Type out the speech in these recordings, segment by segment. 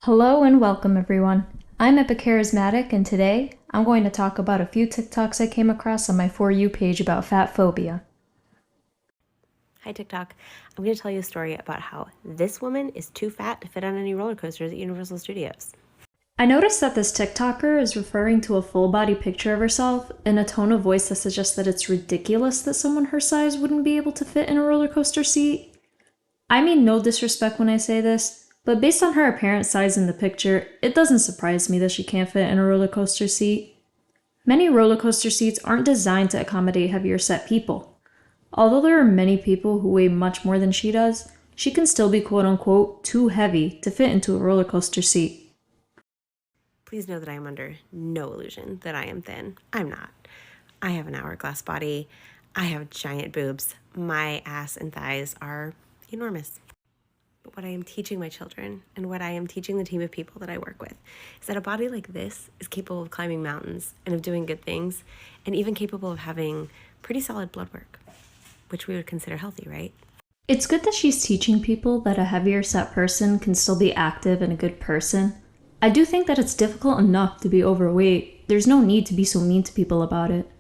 Hello and welcome everyone. I'm Epicharismatic and today I'm going to talk about a few TikToks I came across on my For You page about fat phobia. Hi TikTok. I'm going to tell you a story about how this woman is too fat to fit on any roller coasters at Universal Studios. I noticed that this TikToker is referring to a full body picture of herself in a tone of voice that suggests that it's ridiculous that someone her size wouldn't be able to fit in a roller coaster seat. I mean no disrespect when I say this, but based on her apparent size in the picture, it doesn't surprise me that she can't fit in a roller coaster seat. Many roller coaster seats aren't designed to accommodate heavier set people. Although there are many people who weigh much more than she does, she can still be quote-unquote too heavy to fit into a roller coaster seat. Please know that I am under no illusion that I am thin. I'm not. I have an hourglass body. I have giant boobs. My ass and thighs are enormous. But what I am teaching my children and what I am teaching the team of people that I work with is that a body like this is capable of climbing mountains and of doing good things and even capable of having pretty solid blood work, which we would consider healthy, right? It's good that she's teaching people that a heavier set person can still be active and a good person. I do think that it's difficult enough to be overweight. There's no need to be so mean to people about it.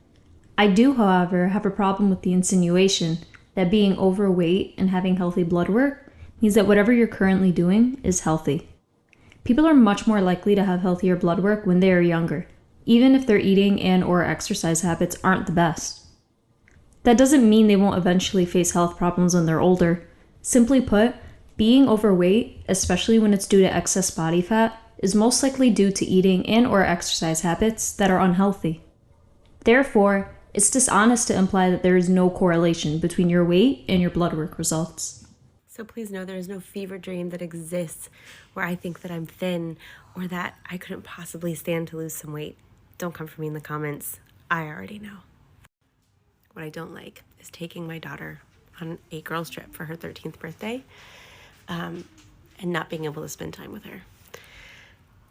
I do, however, have a problem with the insinuation that being overweight and having healthy blood work means that whatever you're currently doing is healthy. People are much more likely to have healthier blood work when they are younger, even if their eating and/or exercise habits aren't the best. That doesn't mean they won't eventually face health problems when they're older. Simply put, being overweight, especially when it's due to excess body fat, is most likely due to eating and/or exercise habits that are unhealthy. Therefore, it's dishonest to imply that there is no correlation between your weight and your blood work results. So please know there is no fever dream that exists where I think that I'm thin or that I couldn't possibly stand to lose some weight. Don't come for me in the comments. I already know. What I don't like is taking my daughter on a girls' trip for her 13th birthday and not being able to spend time with her.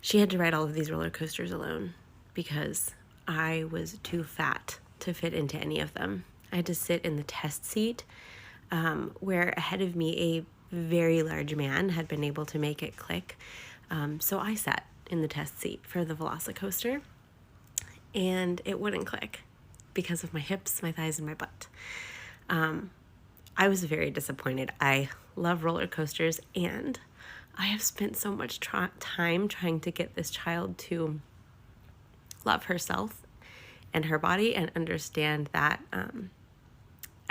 She had to ride all of these roller coasters alone because I was too fat to fit into any of them. I had to sit in the test seat where ahead of me a very large man had been able to make it click. So I sat in the test seat for the Velocicoaster and it wouldn't click because of my hips, my thighs, and my butt. I was very disappointed. I love roller coasters and I have spent so much time trying to get this child to love herself and her body and understand that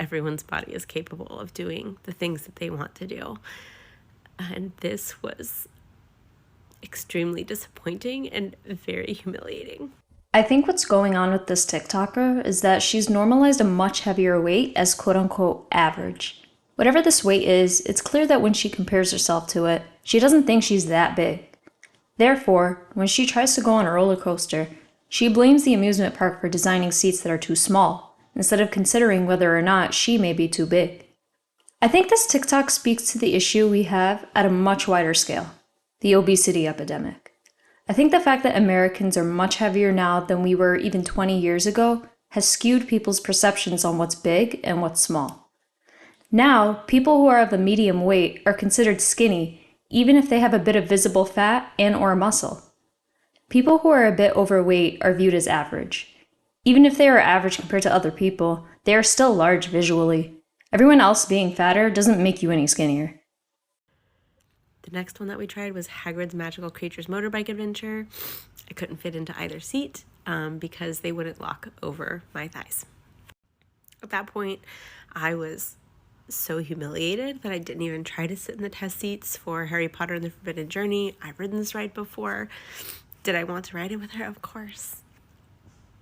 everyone's body is capable of doing the things that they want to do. And this was extremely disappointing and very humiliating. I think what's going on with this TikToker is that she's normalized a much heavier weight as quote-unquote average. Whatever this weight is, it's clear that when she compares herself to it, she doesn't think she's that big. Therefore, when she tries to go on a roller coaster, she blames the amusement park for designing seats that are too small, instead of considering whether or not she may be too big. I think this TikTok speaks to the issue we have at a much wider scale, the obesity epidemic. I think the fact that Americans are much heavier now than we were even 20 years ago has skewed people's perceptions on what's big and what's small. Now, people who are of a medium weight are considered skinny even if they have a bit of visible fat and/or muscle. People who are a bit overweight are viewed as average. Even if they are average compared to other people, they are still large visually. Everyone else being fatter doesn't make you any skinnier. The next one that we tried was Hagrid's Magical Creatures Motorbike Adventure. I couldn't fit into either seat because they wouldn't lock over my thighs. At that point, I was so humiliated that I didn't even try to sit in the test seats for Harry Potter and the Forbidden Journey. I've ridden this ride before. Did I want to ride it with her? Of course.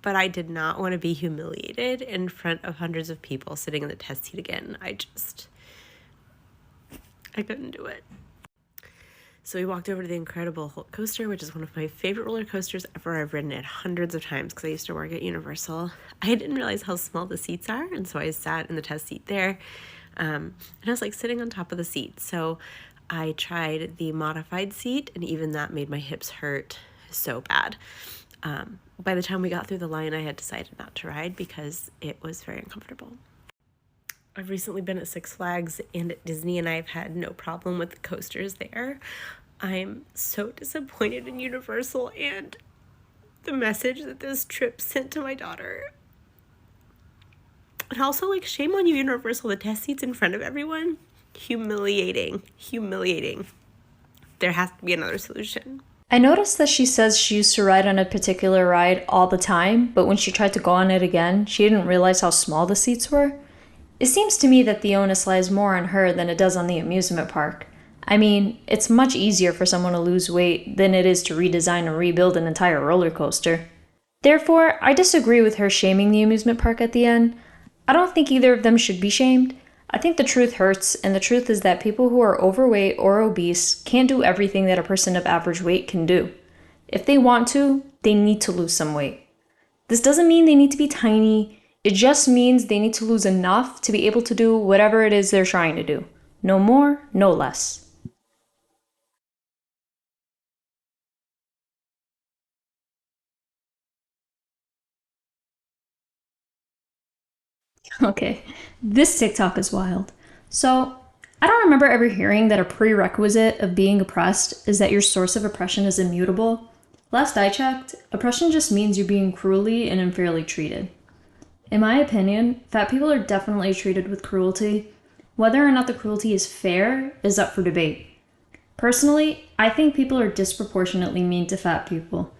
But I did not want to be humiliated in front of hundreds of people sitting in the test seat again. I couldn't do it. So we walked over to the Incredible Hulk coaster, which is one of my favorite roller coasters ever. I've ridden it hundreds of times because I used to work at Universal. I didn't realize how small the seats are, and so I sat in the test seat there. And I was like sitting on top of the seat. So I tried the modified seat, and even that made my hips hurt so bad. By the time we got through the line, I had decided not to ride because it was very uncomfortable. I've recently been at Six Flags and at Disney, and I've had no problem with the coasters there. I'm so disappointed in Universal and the message that this trip sent to my daughter. And also, like, shame on you, Universal. The test seats in front of everyone. Humiliating. Humiliating. There has to be another solution. I noticed that she says she used to ride on a particular ride all the time, but when she tried to go on it again, she didn't realize how small the seats were. It seems to me that the onus lies more on her than it does on the amusement park. I mean, it's much easier for someone to lose weight than it is to redesign and rebuild an entire roller coaster. Therefore, I disagree with her shaming the amusement park at the end. I don't think either of them should be shamed. I think the truth hurts, and the truth is that people who are overweight or obese can't do everything that a person of average weight can do. If they want to, they need to lose some weight. This doesn't mean they need to be tiny, it just means they need to lose enough to be able to do whatever it is they're trying to do. No more, no less. Okay, this TikTok is wild. So, I don't remember ever hearing that a prerequisite of being oppressed is that your source of oppression is immutable. Last I checked, oppression just means you're being cruelly and unfairly treated. In my opinion, fat people are definitely treated with cruelty. Whether or not the cruelty is fair is up for debate. Personally, I think people are disproportionately mean to fat people.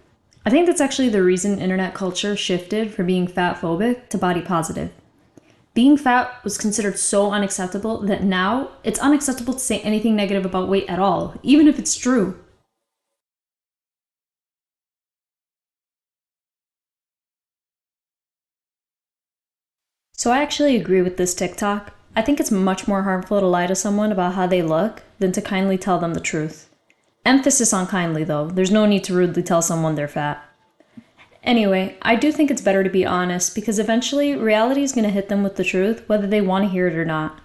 I think that's actually the reason internet culture shifted from being fat phobic to body positive. Being fat was considered so unacceptable that now it's unacceptable to say anything negative about weight at all, even if it's true. So I actually agree with this TikTok. I think it's much more harmful to lie to someone about how they look than to kindly tell them the truth. Emphasis on kindly though, there's no need to rudely tell someone they're fat. Anyway, I do think it's better to be honest because eventually reality is going to hit them with the truth whether they want to hear it or not.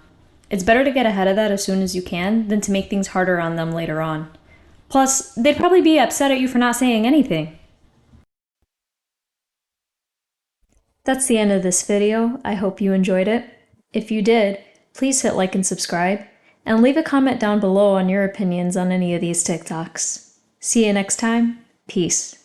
It's better to get ahead of that as soon as you can than to make things harder on them later on. Plus, they'd probably be upset at you for not saying anything. That's the end of this video. I hope you enjoyed it. If you did, please hit like and subscribe, and leave a comment down below on your opinions on any of these TikToks. See you next time. Peace.